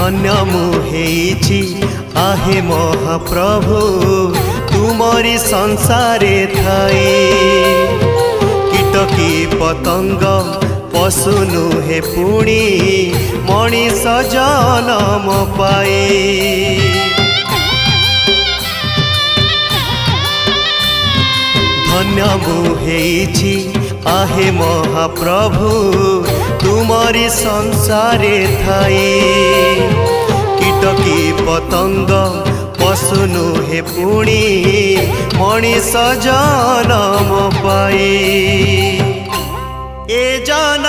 धन्य मुहेछि आहे महाप्रभु तुमरी संसारे थाई। कीटकी पतंग पशु नुहे पुणी मनीष जनम पाए। धन्य मुहेछि आहे महाप्रभु तुमरी संसारे थाई। कीटकी पतंग पशु नुहे पुणी मनीष जनम पाए। ए जन